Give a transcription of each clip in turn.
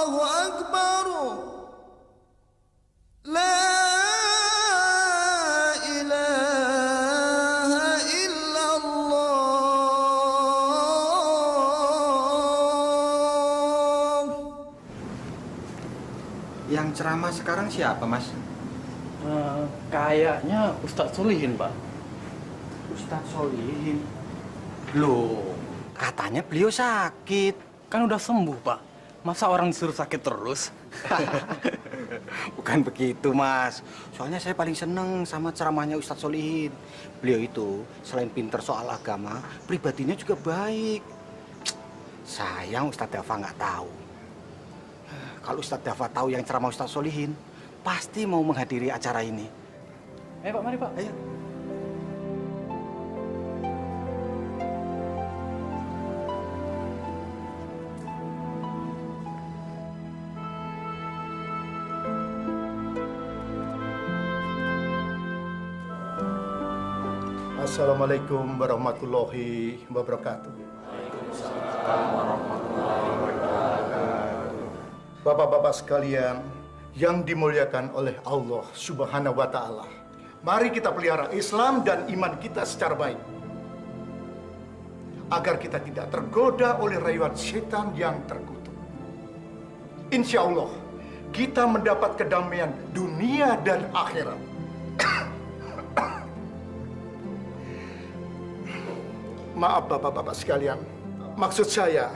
Allahu Akbar. La ilaha illallah. Yang ceramah sekarang siapa, Mas? Kayaknya Ustadz Solihin, Pak. Ustadz Solihin. Loh, katanya beliau sakit. Kan udah sembuh, Pak. Masa orang disuruh sakit terus? Bukan begitu, Mas. Soalnya saya paling seneng sama ceramahnya Ustadz Solihin. Beliau itu selain pinter soal agama, pribadinya juga baik. Sayang Ustadz Dafa nggak tahu. Kalau Ustadz Dafa tahu yang ceramah Ustadz Solihin, pasti mau menghadiri acara ini. Ayo, Pak, mari, Pak. Ayo. Assalamualaikum warahmatullahi wabarakatuh. Bapak-bapak sekalian yang dimuliakan oleh Allah Subhanahu wa Ta'ala, mari kita pelihara Islam dan iman kita secara baik, agar kita tidak tergoda oleh rayuan setan yang terkutuk. Insya Allah kita mendapat kedamaian dunia dan akhirat. Maaf bapak-bapak sekalian, maksud saya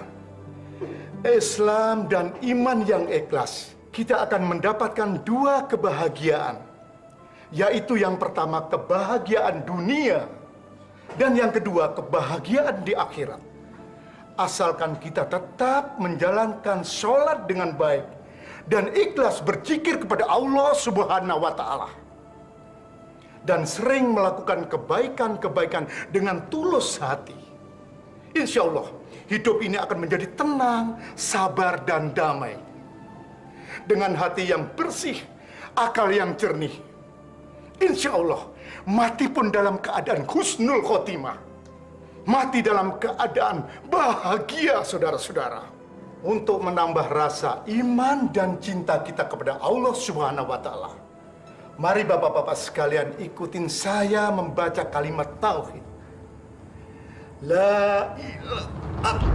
Islam dan iman yang ikhlas, kita akan mendapatkan dua kebahagiaan, yaitu yang pertama kebahagiaan dunia dan yang kedua kebahagiaan di akhirat. Asalkan kita tetap menjalankan sholat dengan baik dan ikhlas berzikir kepada Allah Subhanahu wa Ta'ala, dan sering melakukan kebaikan-kebaikan dengan tulus hati. Insya Allah, hidup ini akan menjadi tenang, sabar, dan damai. Dengan hati yang bersih, akal yang jernih. Insya Allah, mati pun dalam keadaan husnul khotimah. Mati dalam keadaan bahagia, saudara-saudara. Untuk menambah rasa iman dan cinta kita kepada Allah Subhanahu wa Ta'ala, mari bapak-bapak sekalian ikutin saya membaca kalimat tauhid. La ilaha.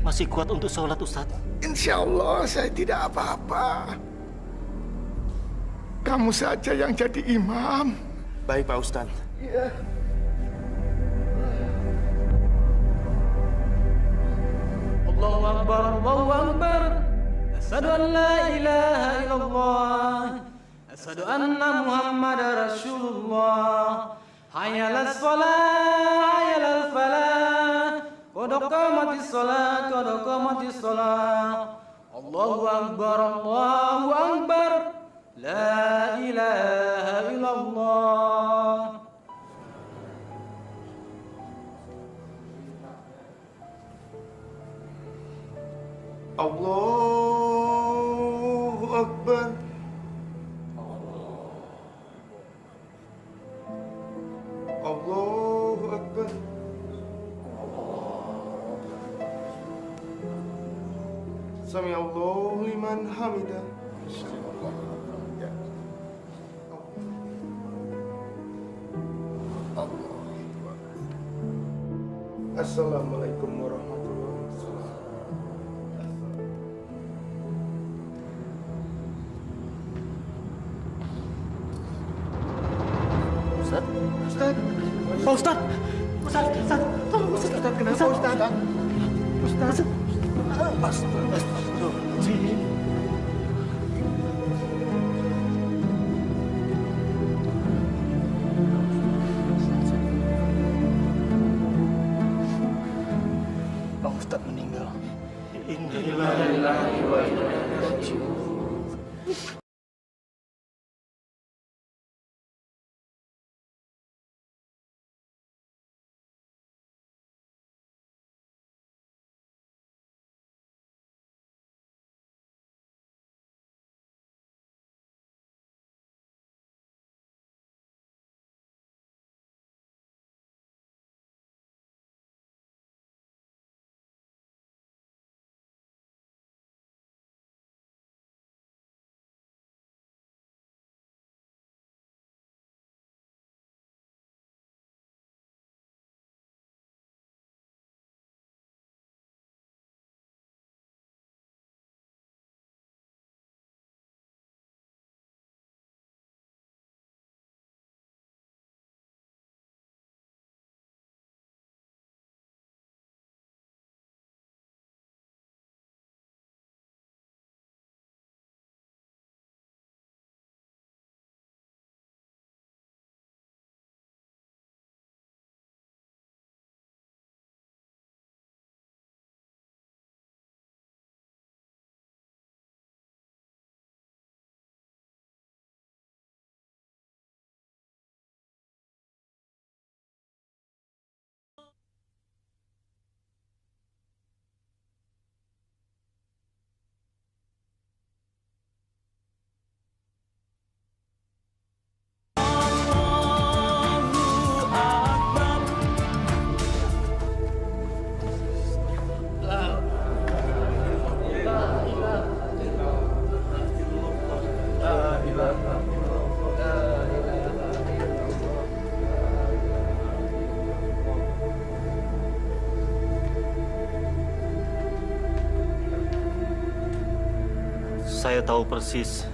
Masih kuat untuk sholat, Ustadz? Insya Allah saya tidak apa-apa. Kamu saja yang jadi imam. Baik, Pak Ustadz. Ya. Allahu Akbar, Allahu Akbar. Asyhadu an la ilaha illallah. Asyhadu anna Muhammadar Rasulullah. Hayya 'alas shalah, hayya 'alal falah. Qad qamatis shalah, qad qamatis shalah. Allahu Akbar, Allahu Akbar. La ilaha illallah. Allahu Akbar. Allahu Akbar. Sami Allahu liman hamidah. Assalamualaikum warahmatullahi wabarakatuh. Ustadz? Ustaz, Pak Ustadz. tolong Ustaz, kenapa Ustaz? Ustaz. Astagfirullahaladzim. Pak Ustadz meninggal. Innalillahi wa inna ilaihi raji'un. Saya tahu persis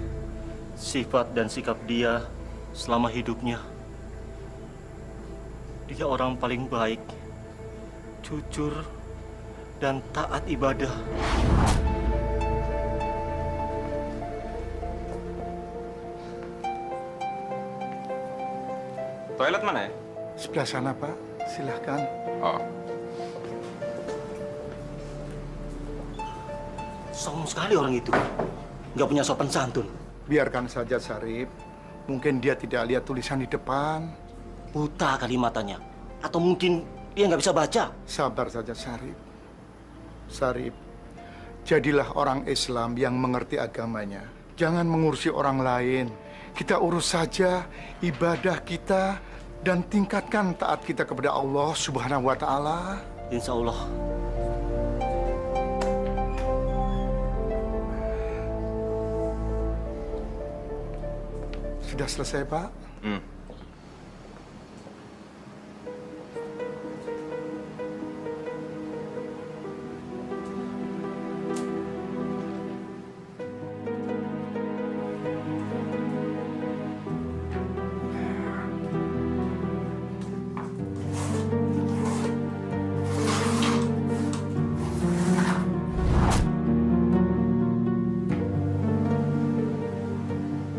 sifat dan sikap dia selama hidupnya. Dia orang paling baik, jujur, dan taat ibadah. Toilet mana ya? Sebelah sana, Pak. Silahkan. Oh, Sombong sekali orang itu. Nggak punya sopan santun. Biarkan saja, Sarip. Mungkin dia tidak lihat tulisan di depan. Buta kali matanya. Atau mungkin dia nggak bisa baca. Sabar saja, Sarip. Sarip, jadilah orang Islam yang mengerti agamanya. Jangan mengurusi orang lain. Kita urus saja ibadah kita dan tingkatkan taat kita kepada Allah Subhanahu wa Ta'ala. Insya Allah. Sudah selesai, Pak?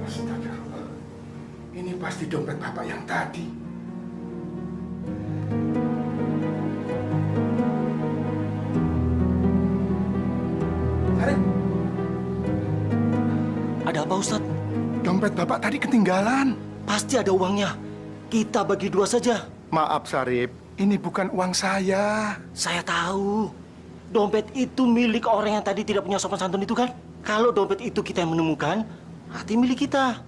Astagfirullah. Ini pasti dompet Bapak yang tadi. Sarip, Ada apa, Ustadz? dompet Bapak tadi ketinggalan. Pasti ada uangnya. Kita bagi dua saja. Maaf, Sarip. Ini bukan uang saya. Saya tahu. Dompet itu milik orang yang tadi tidak punya sopan santun itu kan? Kalau dompet itu kita yang menemukan, berarti milik kita.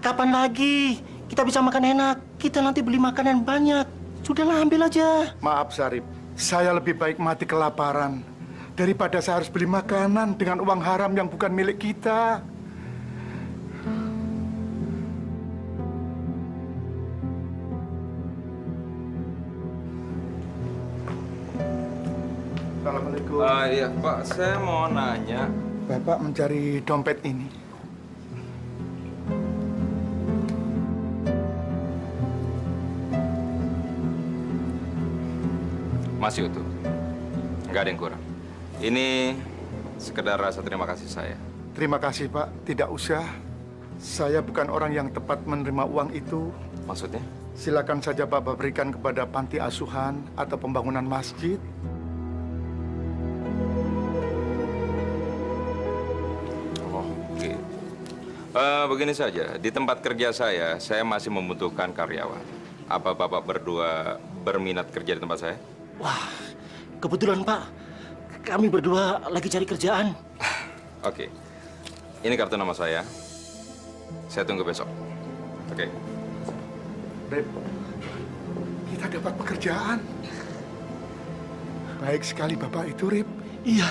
Kapan lagi kita bisa makan enak? Kita nanti beli makanan banyak. Sudahlah, ambil aja. Maaf, Sarip. Saya lebih baik mati kelaparan daripada saya harus beli makanan dengan uang haram yang bukan milik kita. Assalamualaikum. Iya Pak, saya mau nanya. Bapak mencari dompet ini. Masih utuh. Nggak ada yang kurang. Ini sekedar rasa terima kasih saya. Terima kasih, Pak. Tidak usah. Saya bukan orang yang tepat menerima uang itu. Maksudnya? Silakan saja Bapak berikan kepada panti asuhan atau pembangunan masjid. Oh, oke. Begini saja, di tempat kerja saya masih membutuhkan karyawan. Apa Bapak berdua berminat kerja di tempat saya? Wah, kebetulan Pak. Kami berdua lagi cari kerjaan. Oke. Ini kartu nama saya. Saya tunggu besok. Oke. Rip, kita dapat pekerjaan. Baik sekali Bapak itu, Rip. Iya,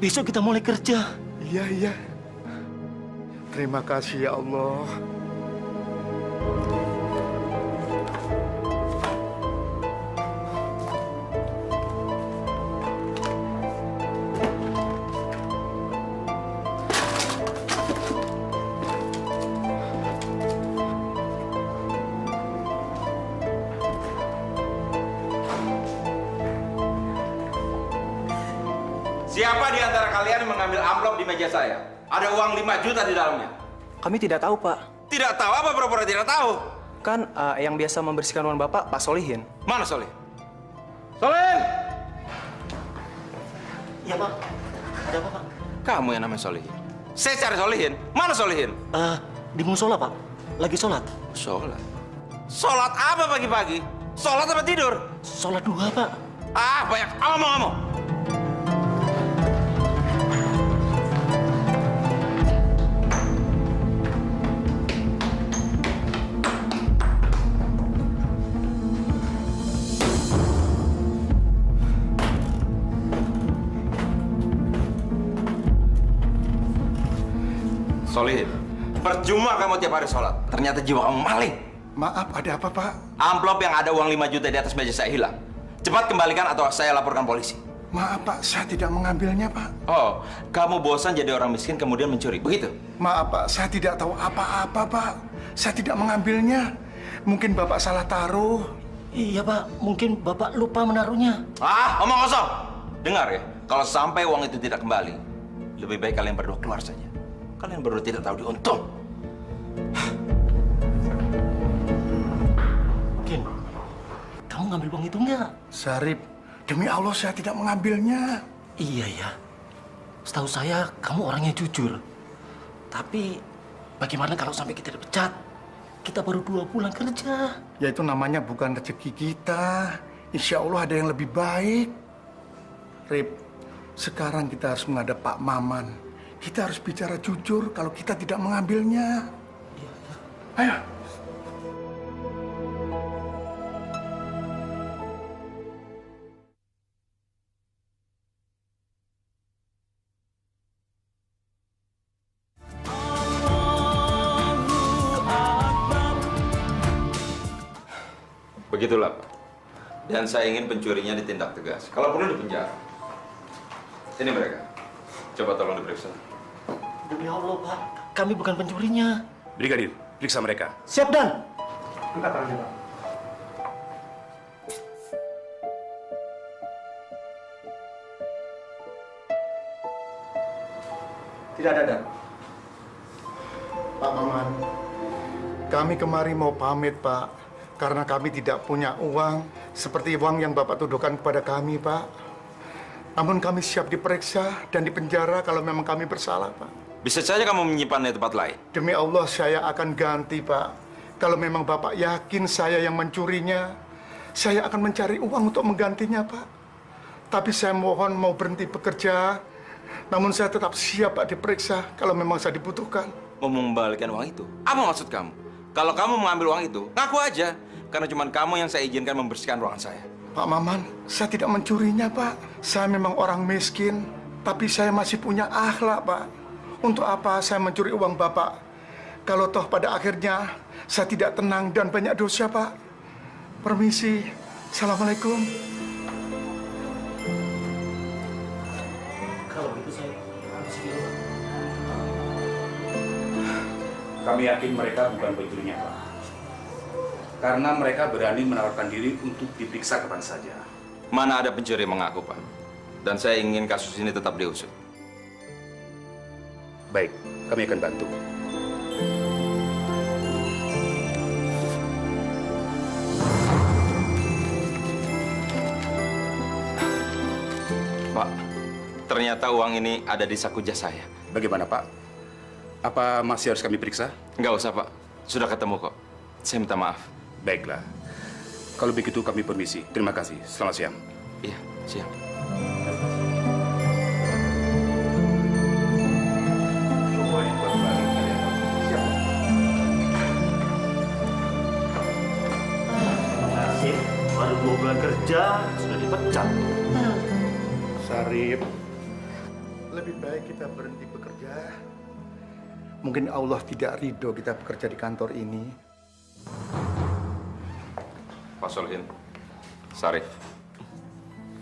besok kita mulai kerja. Iya, iya. Terima kasih ya Allah. Siapa di antara kalian yang mengambil amplop di meja saya? Ada uang 5 juta di dalamnya. Kami tidak tahu, Pak. Tidak tahu apa pura-pura tidak tahu? Kan yang biasa membersihkan uang Bapak, Pak Solihin. Mana Solih? Solihin! Iya Pak, ada apa Pak? Kamu yang namanya Solihin. Saya cari Solihin. Mana Solihin? Di musola Pak, lagi sholat. Sholat. Sholat apa pagi-pagi? Sholat apa tidur? Sholat duha Pak. Ah, banyak omong-omong. Solihin, percuma kamu tiap hari sholat. Ternyata jiwa kamu maling. Maaf, ada apa, Pak? Amplop yang ada uang 5 juta di atas meja saya hilang. Cepat kembalikan atau saya laporkan polisi. Maaf Pak, saya tidak mengambilnya Pak. Oh, kamu bosan jadi orang miskin kemudian mencuri, begitu? Maaf Pak, saya tidak tahu apa-apa Pak. Saya tidak mengambilnya. Mungkin Bapak salah taruh. Iya Pak, mungkin Bapak lupa menaruhnya. Ah, omong kosong. Dengar ya, kalau sampai uang itu tidak kembali, lebih baik kalian berdua keluar saja. Kalian berdua tidak tahu diuntung. Kin, kamu ngambil uang itu enggak? Sarip, demi Allah saya tidak mengambilnya. Iya ya. Setahu saya kamu orangnya jujur. Tapi bagaimana kalau sampai kita dipecat? Kita baru 2 bulan kerja. Ya itu namanya bukan rezeki kita. Insya Allah ada yang lebih baik. Rip, sekarang kita harus menghadap Pak Maman. Kita harus bicara jujur kalau kita tidak mengambilnya. Ayo. Begitulah, Pak. Dan saya ingin pencurinya ditindak tegas. Kalau perlu dipenjara. Ini mereka. Coba tolong diperiksa. Demi Allah Pak, kami bukan pencurinya. Brigadir, periksa mereka. Siap Dan. Angkat tangannya, Pak. Tidak ada, Dan. Pak Maman, kami kemari mau pamit, Pak. Karena kami tidak punya uang seperti uang yang Bapak tuduhkan kepada kami, Pak. Namun kami siap diperiksa dan dipenjara kalau memang kami bersalah, Pak. Bisa saja kamu menyimpannya di tempat lain. Demi Allah saya akan ganti, Pak. Kalau memang Bapak yakin saya yang mencurinya, saya akan mencari uang untuk menggantinya, Pak. Tapi saya mohon mau berhenti bekerja. Namun saya tetap siap, Pak, diperiksa kalau memang saya dibutuhkan. Mau mengembalikan uang itu? Apa maksud kamu? Kalau kamu mengambil uang itu, ngaku aja. Karena cuma kamu yang saya izinkan membersihkan ruangan saya. Pak Maman, saya tidak mencurinya, Pak. Saya memang orang miskin, tapi saya masih punya akhlak, Pak. Untuk apa saya mencuri uang Bapak? Kalau toh pada akhirnya saya tidak tenang dan banyak dosa, Pak. Permisi. Assalamualaikum. Kalau gitu saya habis dulu. Kami yakin mereka bukan pencurinya, Pak. Karena mereka berani menawarkan diri untuk diperiksa kapan saja. Mana ada pencuri mengaku, Pak. Dan saya ingin kasus ini tetap diusut. Baik, kami akan bantu. Pak, ternyata uang ini ada di saku jas saya. Bagaimana, Pak? Apa masih harus kami periksa? Nggak usah, Pak. Sudah ketemu kok. Saya minta maaf. Baiklah. Kalau begitu kami permisi. Terima kasih. Selamat siang. Iya, siap. Nasib, baru 2 bulan kerja, sudah dipecat. Sarip, lebih baik kita berhenti bekerja. Mungkin Allah tidak ridho kita bekerja di kantor ini. Pak Solihin, Sarif,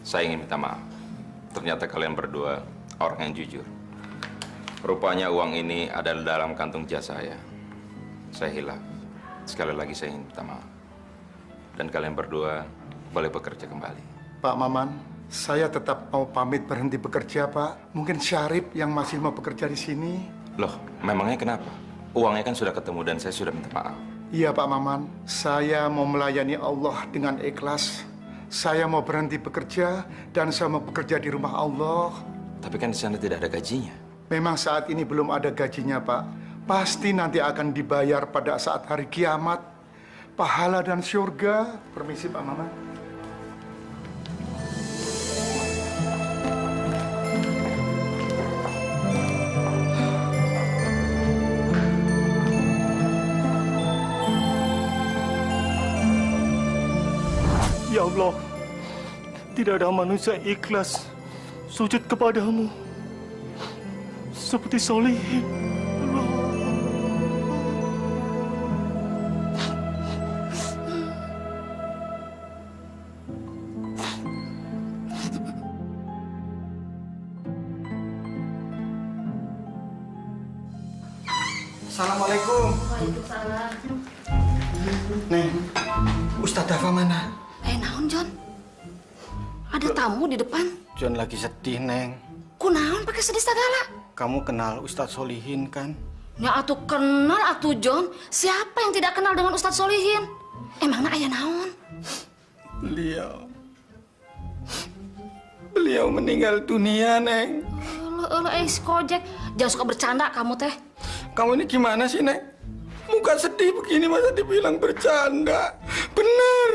saya ingin minta maaf. Ternyata kalian berdua orang yang jujur. Rupanya uang ini ada dalam kantung jas saya. Saya hilaf. Sekali lagi saya ingin minta maaf. Dan kalian berdua boleh bekerja kembali. Pak Maman, saya tetap mau pamit berhenti bekerja, Pak. Mungkin Syarif yang masih mau bekerja di sini. Loh, memangnya kenapa? Uangnya kan sudah ketemu dan saya sudah minta maaf. Iya, Pak Maman. Saya mau melayani Allah dengan ikhlas. Saya mau berhenti bekerja dan saya mau bekerja di rumah Allah. Tapi kan di sana tidak ada gajinya. Memang saat ini belum ada gajinya, Pak. Pasti nanti akan dibayar pada saat hari kiamat. Pahala dan surga. Permisi, Pak Maman. Ya Allah, tidak ada manusia ikhlas sujud kepadamu seperti Solihin. Assalamualaikum. Waalaikumsalam. Neng, Ustadz Dafa mana? Naon, John? Ada tamu di depan. John lagi sedih, Neng. Kunaon pakai sedih segala? Kamu kenal Ustadz Solihin kan? Ya atuh kenal atuh, John. Siapa yang tidak kenal dengan Ustadz Solihin? Emangnya aya naon? Beliau meninggal dunia, Neng. Si Kojek. Jangan suka bercanda kamu teh. Kamu ini gimana sih, Neng? Muka sedih begini masa dibilang bercanda? Bener.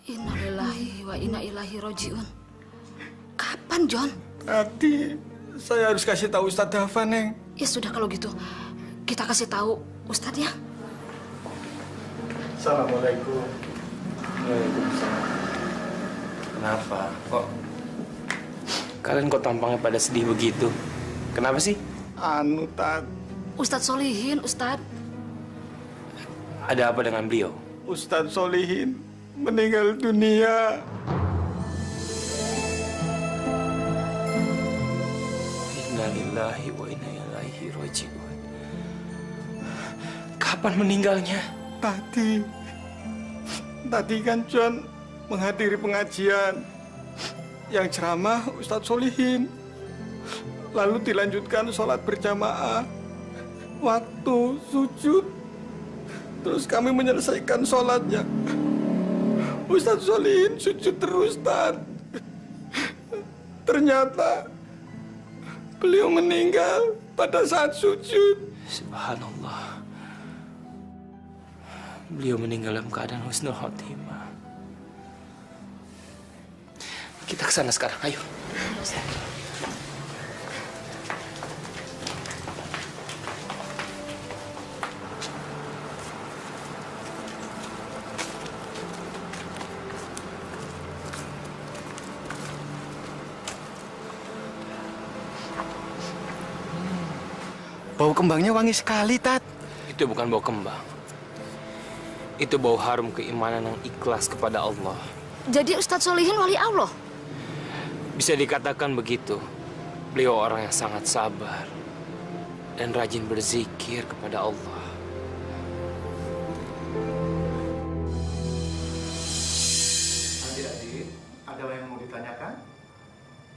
Innalillahi wa inna ilaihi rojiun. Kapan, John? Tadi saya harus kasih tahu Ustadz Dafa, Neng. Ya sudah kalau gitu. Kita kasih tahu Ustadz ya. Assalamualaikum. Waalaikumsalam. Kenapa? Kalian kok tampangnya pada sedih begitu? Kenapa sih? Anu, Tat. Ustadz Solihin, Ustadz. Ada apa dengan beliau? Ustadz Solihin meninggal dunia. Innalillahi wa inna ilaihi raji'un. Kapan meninggalnya? Tadi kan John menghadiri pengajian yang ceramah Ustadz Solihin. Lalu dilanjutkan sholat berjamaah. Waktu sujud, terus kami menyelesaikan sholatnya. Ustadz Solihin sujud terus, Tat. Ternyata beliau meninggal pada saat sujud. Subhanallah. Beliau meninggal dalam keadaan husnul khotimah. Kita ke sana sekarang, ayo. Bau kembangnya wangi sekali, Tat. Itu bukan bau kembang. Itu bau harum keimanan yang ikhlas kepada Allah. Jadi Ustadz Solihin wali Allah? Bisa dikatakan begitu. Beliau orang yang sangat sabar dan rajin berzikir kepada Allah. Adik-adik, ada yang mau ditanyakan?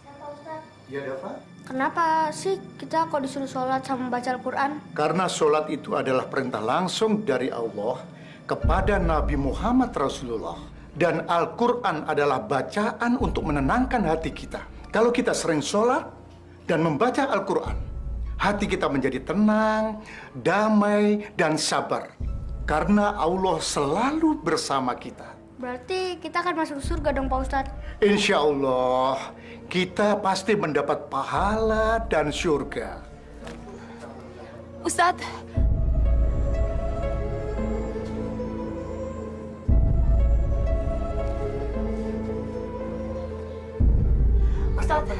Siapa Ustadz? Ya, Dafa. Kenapa sih kita kok disuruh sholat sama baca Al-Quran? Karena sholat itu adalah perintah langsung dari Allah kepada Nabi Muhammad Rasulullah. Dan Al-Quran adalah bacaan untuk menenangkan hati kita. Kalau kita sering sholat dan membaca Al-Quran, hati kita menjadi tenang, damai, dan sabar. Karena Allah selalu bersama kita. Berarti kita akan masuk surga dong Pak Ustadz? Insya Allah, kita pasti mendapat pahala dan surga. Ustadz. Ustadz,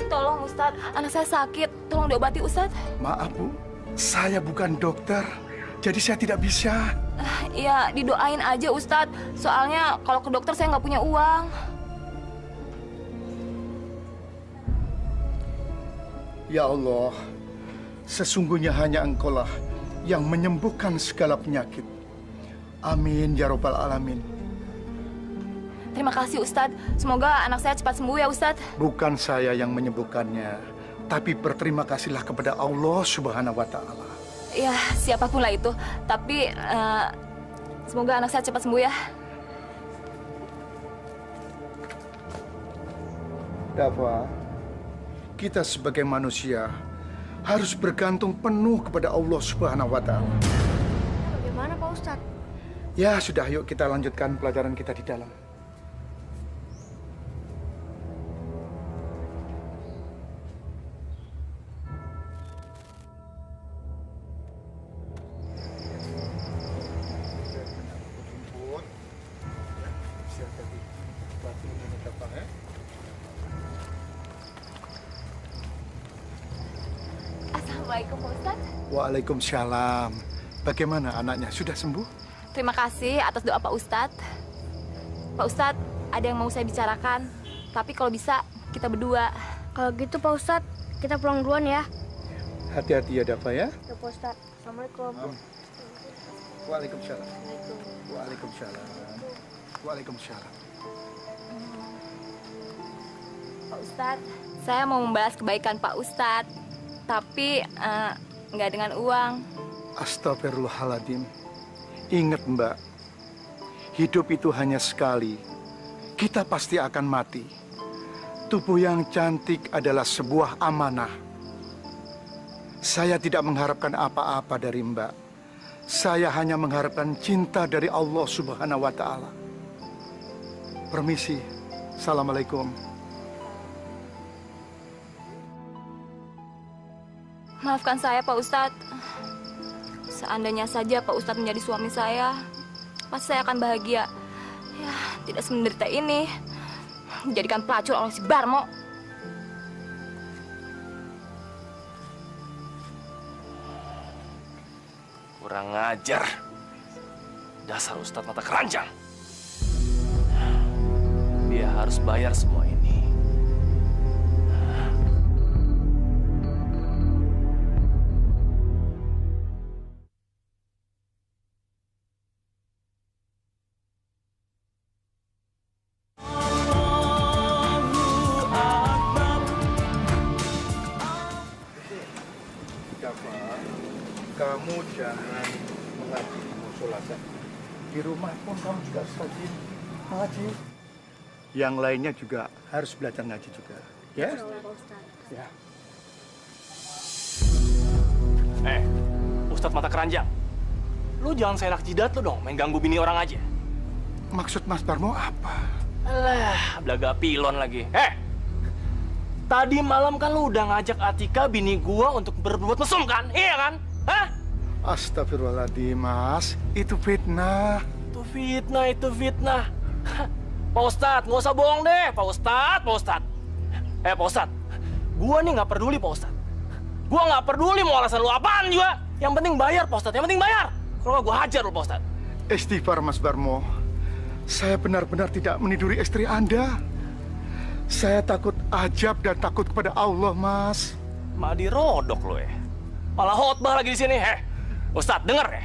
tolong Ustadz, anak saya sakit, tolong diobati Ustadz. Maaf Bu, saya bukan dokter, jadi saya tidak bisa. Iya, didoain aja Ustadz, soalnya kalau ke dokter saya nggak punya uang. Ya Allah, sesungguhnya hanya Engkaulah yang menyembuhkan segala penyakit. Amin ya Rabbal Alamin. Terima kasih Ustadz, semoga anak saya cepat sembuh ya Ustadz. Bukan saya yang menyembuhkannya, tapi berterima kasihlah kepada Allah Subhanahu wa Ta'ala. Ya, siapapun lah itu, tapi semoga anak saya cepat sembuh ya. Dafa, kita sebagai manusia harus bergantung penuh kepada Allah Subhanahu wa Ta'ala. Bagaimana Pak Ustadz? Ya sudah, yuk kita lanjutkan pelajaran kita di dalam. Assalamualaikum Pak Ustadz. Waalaikumsalam. Bagaimana anaknya? Sudah sembuh? Terima kasih atas doa Pak Ustadz. Pak Ustadz, ada yang mau saya bicarakan, tapi kalau bisa kita berdua. Kalau gitu Pak Ustadz, kita pulang duluan ya. Hati-hati ya Dafa ya. Ya Pak Ustadz. Assalamualaikum. Waalaikumsalam. Waalaikumsalam. Waalaikumsalam. Pak Ustadz, saya mau membalas kebaikan Pak Ustadz, tapi nggak dengan uang. Astagfirullahaladzim. Ingat Mbak, hidup itu hanya sekali. Kita pasti akan mati. Tubuh yang cantik adalah sebuah amanah. Saya tidak mengharapkan apa-apa dari Mbak. Saya hanya mengharapkan cinta dari Allah Subhanahu wa Ta'ala. Permisi. Assalamualaikum. Maafkan saya Pak Ustadz. Seandainya saja Pak Ustadz menjadi suami saya, pasti saya akan bahagia. Ya, tidak semenderita ini. Dijadikan pelacur oleh si Barmo. Kurang ajar. Dasar Ustadz mata keranjang. Dia harus bayar semua ini. Kamu jangan mengaji di musola saja. Di rumah pun kamu juga harus rajin mengaji. Yang lainnya juga harus belajar ngaji juga. Ya? Ya. Ustadz mata keranjang. Lu jangan seenak jidat lu dong, main ganggu bini orang aja. Maksud Mas Barmo apa? Alah, belaga pilon lagi. Tadi malam kan lu udah ngajak Atika bini gua untuk berbuat mesum kan? Iya kan? Hah? Astagfirullahaladzim, Mas. Itu fitnah. Itu fitnah. Pak Ustadz, nggak usah bohong deh. Pak Ustadz. Pak Ustadz. Gua nih nggak peduli, Pak Ustadz. Gua nggak peduli mau alasan lu apaan juga. Yang penting bayar, Pak Ustadz. Yang penting bayar. Kalau nggak gua hajar lu, Pak Ustadz. Istighfar, Mas Barmo. Saya benar-benar tidak meniduri istri Anda. Saya takut ajab dan takut kepada Allah, Mas. Madi rodok lo ya. Malah khotbah lagi di sini. Ustadz, denger ya.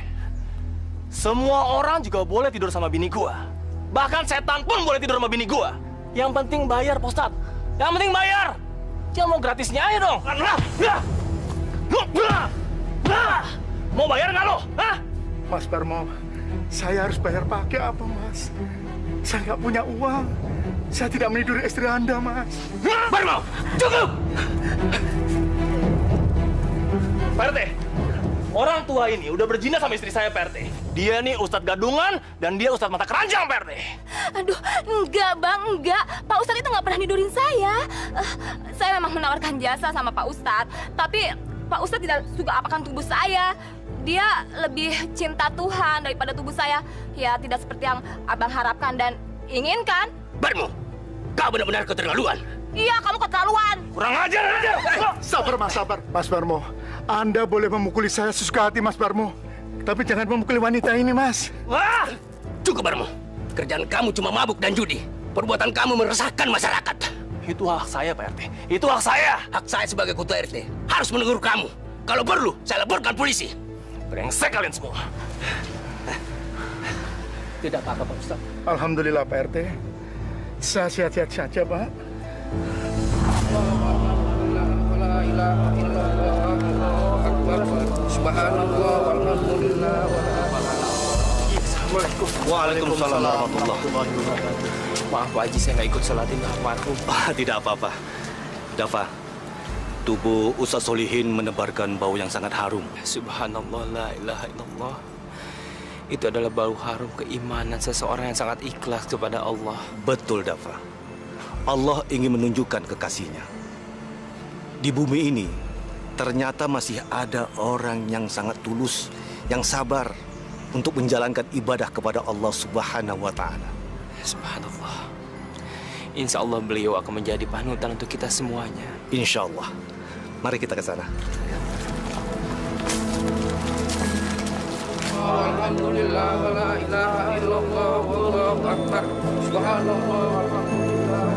Semua orang juga boleh tidur sama bini gua. Bahkan setan pun boleh tidur sama bini gua. Yang penting bayar, Pak Ustadz. Yang penting bayar. Jangan mau gratisnya aja dong. Mau bayar nggak lo? Hah? Mas Barmo, saya harus bayar pakai apa, Mas? Saya nggak punya uang. Saya tidak meniduri istri Anda, Mas. Barmo, cukup! Pak RT, orang tua ini udah berzina sama istri saya, Pak RT. Dia nih Ustadz gadungan dan dia Ustadz mata keranjang, Pak RT. Aduh, enggak Bang, enggak. Pak Ustadz itu nggak pernah nidurin saya. Saya memang menawarkan jasa sama Pak Ustadz, tapi Pak Ustadz tidak suka apakan tubuh saya. Dia lebih cinta Tuhan daripada tubuh saya. Ya, tidak seperti yang Abang harapkan dan inginkan. Barmo, kau benar-benar keterlaluan. Iya, kamu keterlaluan. Kurang ajar aja. Sabar, Mas, sabar. Mas Barmo, Anda boleh memukuli saya sesuka hati, Mas Barmo. Tapi jangan memukuli wanita ini, Mas. Wah! Cukup, Barmo. Kerjaan kamu cuma mabuk dan judi. Perbuatan kamu meresahkan masyarakat. Itu hak saya, Pak RT. Itu hak saya. Hak saya sebagai ketua RT harus menegur kamu. Kalau perlu, saya laporkan polisi. Brengsek kalian semua. Tidak apa-apa, Pak Ustaz. Alhamdulillah, Pak RT. Saya sehat-sehat saja, Pak. Subhanallah walhamdulillah. Waalaikumsalam warahmatullahi wabarakatuh. Maaf Pak Haji, saya nggak ikut sholatin almarhum. Tidak apa-apa. Dafa, tubuh Ustaz Solihin menebarkan bau yang sangat harum. Subhanallah, la ilaha illallah. Itu adalah bau harum keimanan seseorang yang sangat ikhlas kepada Allah. Betul, Dafa. Allah ingin menunjukkan kekasihnya. Di bumi ini, ternyata masih ada orang yang sangat tulus, yang sabar untuk menjalankan ibadah kepada Allah Subhanahu wa Ta'ala. Subhanallah. Insya Allah beliau akan menjadi panutan untuk kita semuanya. Insya Allah. Mari kita ke sana. Alhamdulillah wa la ilaha illallah wallahu akbar. Subhanallah walhamdulillah.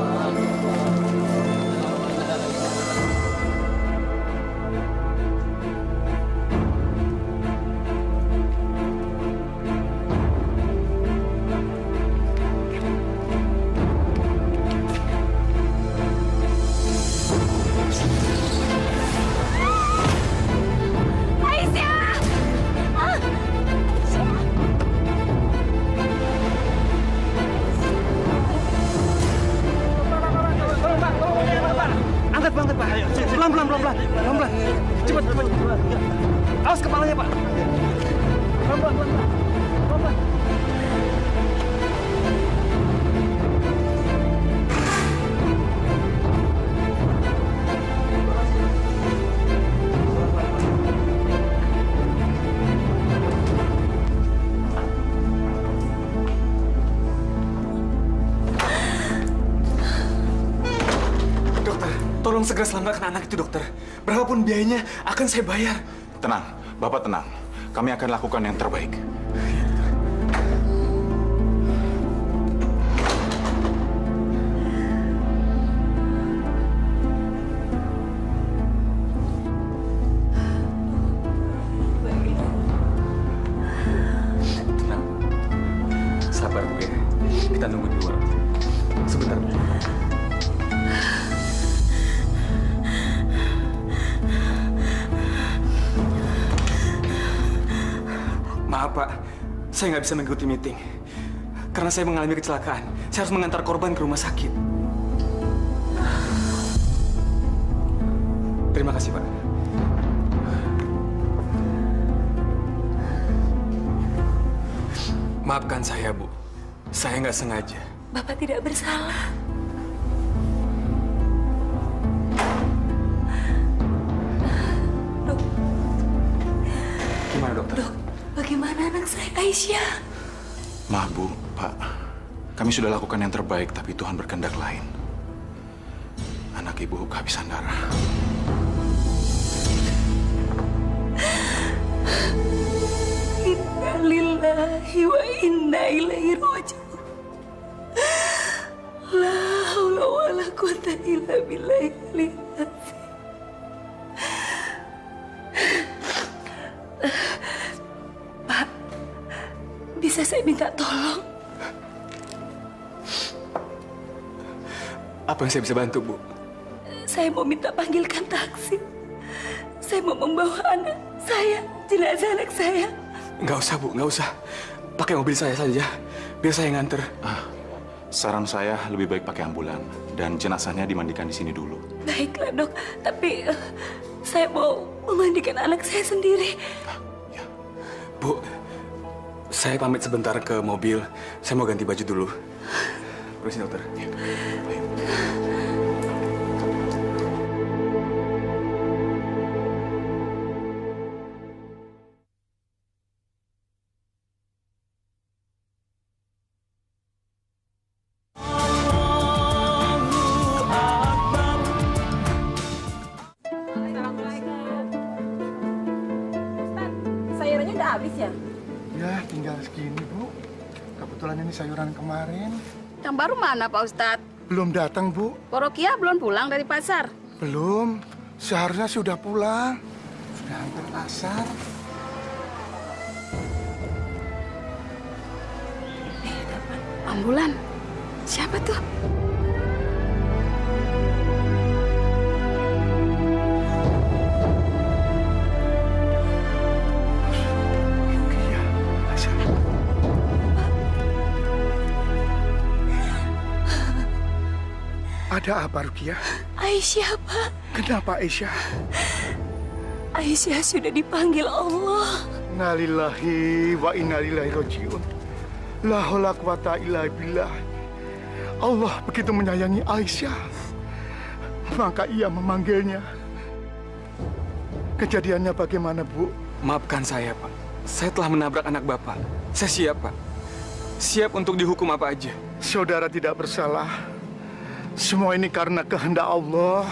Pak. Pelan. Cepat. Awas kepalanya, Pak. Pelan. Tolong segera selamatkan anak itu, dokter. Berapapun biayanya akan saya bayar. Tenang, Bapak tenang. Kami akan lakukan yang terbaik. Tenang. Sabar, Bu ya. Kita nunggu di luar. Sebentar, Bu. Maaf, Pak. Saya nggak bisa mengikuti meeting. Karena saya mengalami kecelakaan. Saya harus mengantar korban ke rumah sakit. Terima kasih, Pak. Maafkan saya, Bu. Saya nggak sengaja. Bapak tidak bersalah. Gimana, dokter? Bagaimana anak saya, Aisyah? Maaf, Bu, Pak. Kami sudah lakukan yang terbaik, tapi Tuhan berkehendak lain. Anak Ibu kehabisan darah. Inna lillahi wa inna ilaihi raji'un. La haula wa la quwata illa billahi. Pak, bisa saya minta tolong? Apa yang saya bisa bantu, Bu? Saya mau minta panggilkan taksi. Saya mau membawa anak saya, jenazah anak saya. Nggak usah, Bu. Nggak usah. Pakai mobil saya saja. Biar saya nganter. Saran saya lebih baik pakai ambulan. Dan jenazahnya dimandikan di sini dulu. Baiklah, Dok. Tapi saya mau memandikan anak saya sendiri. Bu, saya pamit sebentar ke mobil. Saya mau ganti baju dulu. Permisi, dokter. Sayurannya udah habis ya? Ya, tinggal segini, Bu. Kebetulan ini sayuran kemarin. Yang baru mana, Pak Ustadz? Belum datang, Bu. Porokia belum pulang dari pasar. Belum. Seharusnya sudah pulang. Sudah hampir asar. Ambulan. Siapa tuh? Ada apa, Rukiah? Aisyah, Pak. Kenapa, Aisyah? Aisyah sudah dipanggil Allah. Innalillahi wa inna ilaihi raji'un. La haula quwata illa billah. Allah begitu menyayangi Aisyah, maka ia memanggilnya. Kejadiannya bagaimana, Bu? Maafkan saya, Pak. Saya telah menabrak anak Bapak. Saya siap, Pak. Siap untuk dihukum apa aja. Saudara tidak bersalah. Semua ini karena kehendak Allah.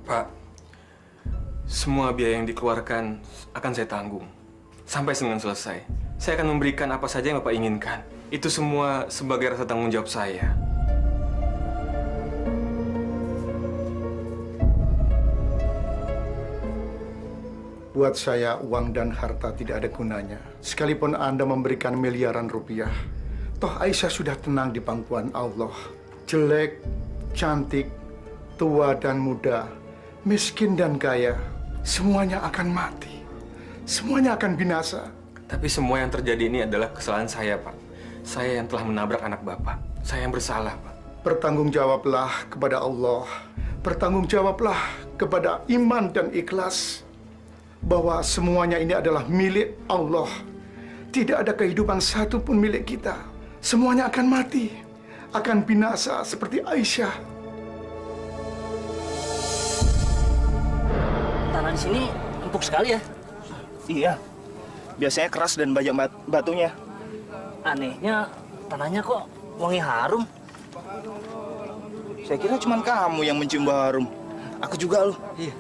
Pak, semua biaya yang dikeluarkan akan saya tanggung. Sampai senin selesai. Saya akan memberikan apa saja yang Bapak inginkan. Itu semua sebagai rasa tanggung jawab saya. Bu, Buat saya, uang dan harta tidak ada gunanya. Sekalipun Anda memberikan miliaran rupiah, toh Aisyah sudah tenang di pangkuan Allah. Jelek, cantik, tua dan muda, miskin dan kaya, semuanya akan mati. Semuanya akan binasa. Tapi semua yang terjadi ini adalah kesalahan saya, Pak. Saya yang telah menabrak anak Bapak. Saya yang bersalah, Pak. Bertanggungjawablah kepada Allah. Bertanggungjawablah kepada iman dan ikhlas. Bahwa semuanya ini adalah milik Allah. Tidak ada kehidupan satupun milik kita. Semuanya akan mati. Akan binasa seperti Aisyah. Tanah di sini empuk sekali ya? Iya. Biasanya keras dan banyak batunya. Anehnya, tanahnya kok wangi harum. Saya kira cuma kamu yang mencium bau harum. Aku juga loh. Iya.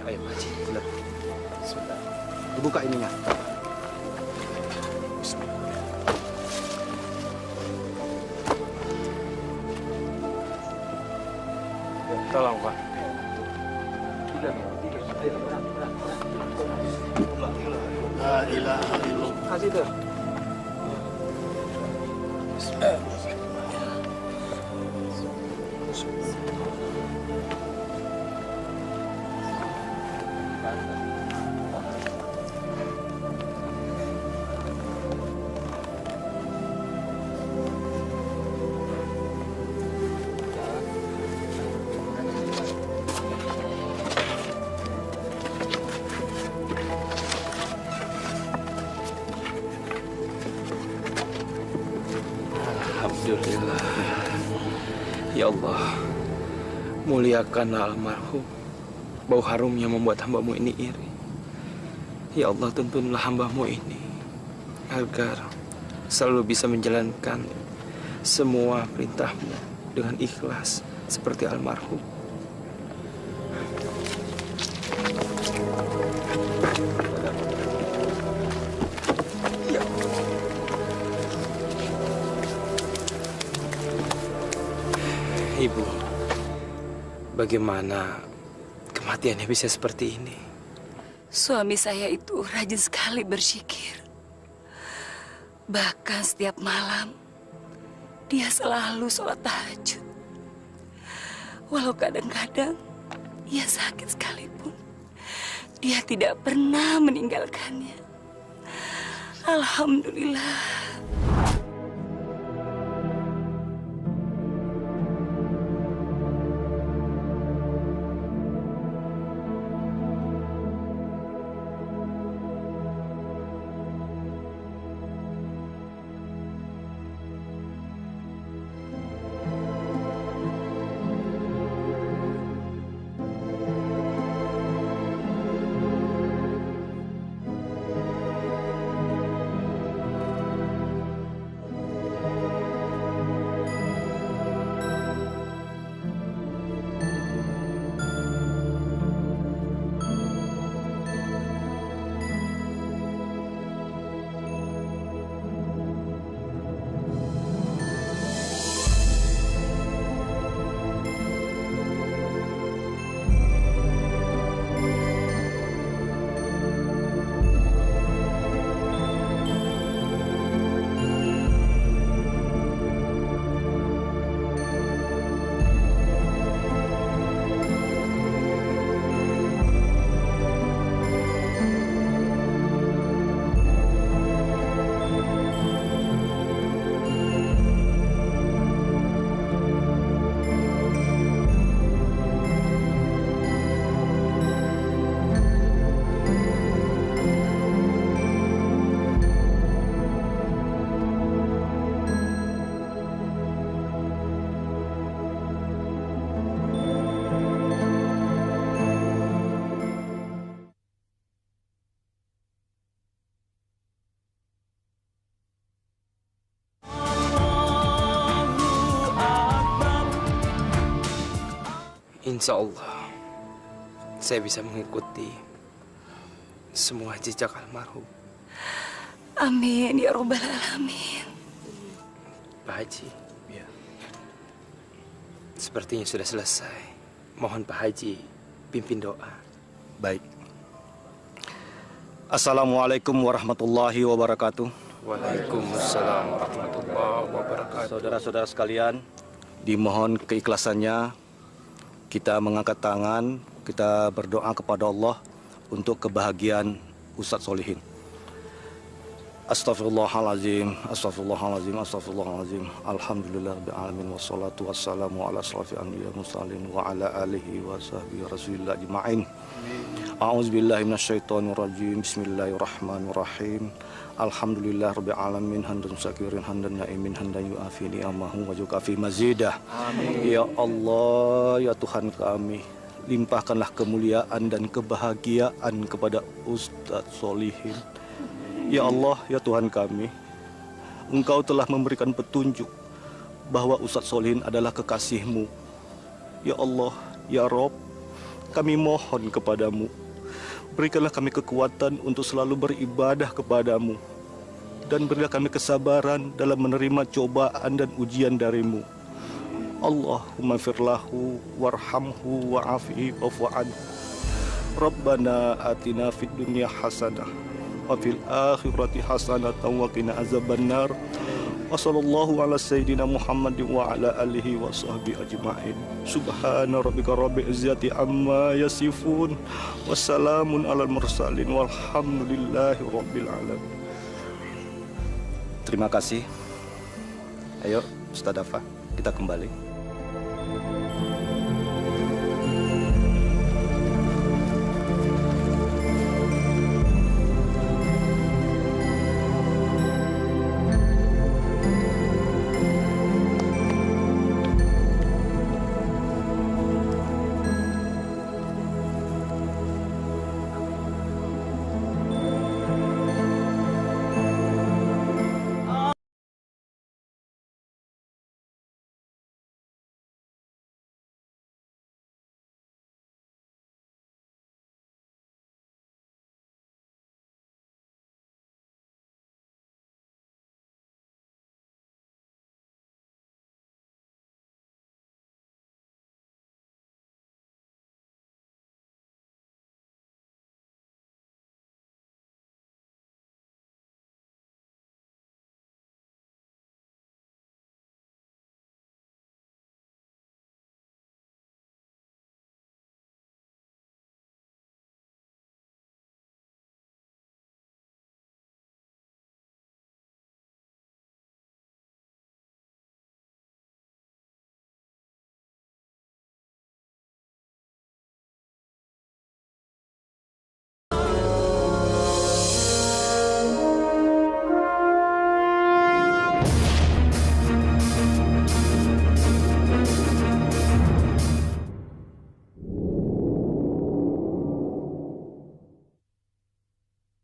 Ayo, Haji. Lihat. Sebentar. Dibuka ininya. Tolong, Pak. La ilaha illallah. Kasih tuh. Alhamdulillah. Ya Allah, muliakanlah almarhum. Bau harumnya membuat hambamu ini iri. Ya Allah, tuntunlah hambamu ini agar selalu bisa menjalankan semua perintahmu dengan ikhlas seperti almarhum. Ibu, bagaimana kematiannya bisa seperti ini? Suami saya itu rajin sekali berzikir. Bahkan setiap malam, dia selalu sholat tahajud. Walau kadang-kadang ia sakit sekalipun, dia tidak pernah meninggalkannya. Alhamdulillah. Insya Allah, saya bisa mengikuti semua jejak almarhum. Amin ya robbal alamin. Pak Haji, ya. Sepertinya sudah selesai. Mohon Pak Haji pimpin doa. Baik. Assalamualaikum warahmatullahi wabarakatuh. Waalaikumsalam warahmatullahi wabarakatuh. Saudara-saudara sekalian, dimohon keikhlasannya kita mengangkat tangan, kita berdoa kepada Allah untuk kebahagiaan Ustadz Solihin. Astaghfirullahaladzim, astaghfirullahaladzim, astaghfirullahaladzim. Alhamdulillahirrahmanirrahim. Wassalatu wassalamu ala asrafil anbiya mursalin wa ala alihi wa sahbihi rasulillah ajma'in. A'udzubillahi minasyaitonirrajim. Bismillahirrahmanirrahim. Alhamdulillah rabbil alamin, hamdan syakirin, hamdan na'imin, hamdan yu'afi ni'amahu wa yukafi mazidah. Amin. Ya Allah, ya Tuhan kami, limpahkanlah kemuliaan dan kebahagiaan kepada Ustadz Solihin. Ya Allah, ya Tuhan kami, Engkau telah memberikan petunjuk bahwa Ustadz Solihin adalah kekasih-Mu. Ya Allah, ya Rob, kami mohon kepadamu, berikanlah kami kekuatan untuk selalu beribadah kepadamu, dan berilah kami kesabaran dalam menerima cobaan dan ujian dari-Mu. Allahumma firlahu warhamhu wa'afihi wa'fu anhu. Rabbana atina fid dunya hasanah wa fil akhirati hasanatan wa qina azabannar. Wa sallallahu ala sayyidina Muhammadin wa ala alihi wa sahbihi ajma'in. Subhana rabbika rabbil izzati amma yasifun. Wassalamun alal mursalin walhamdulillahi rabbil alamin. Terima kasih. Ayo, Ustadz Dafa, kita kembali.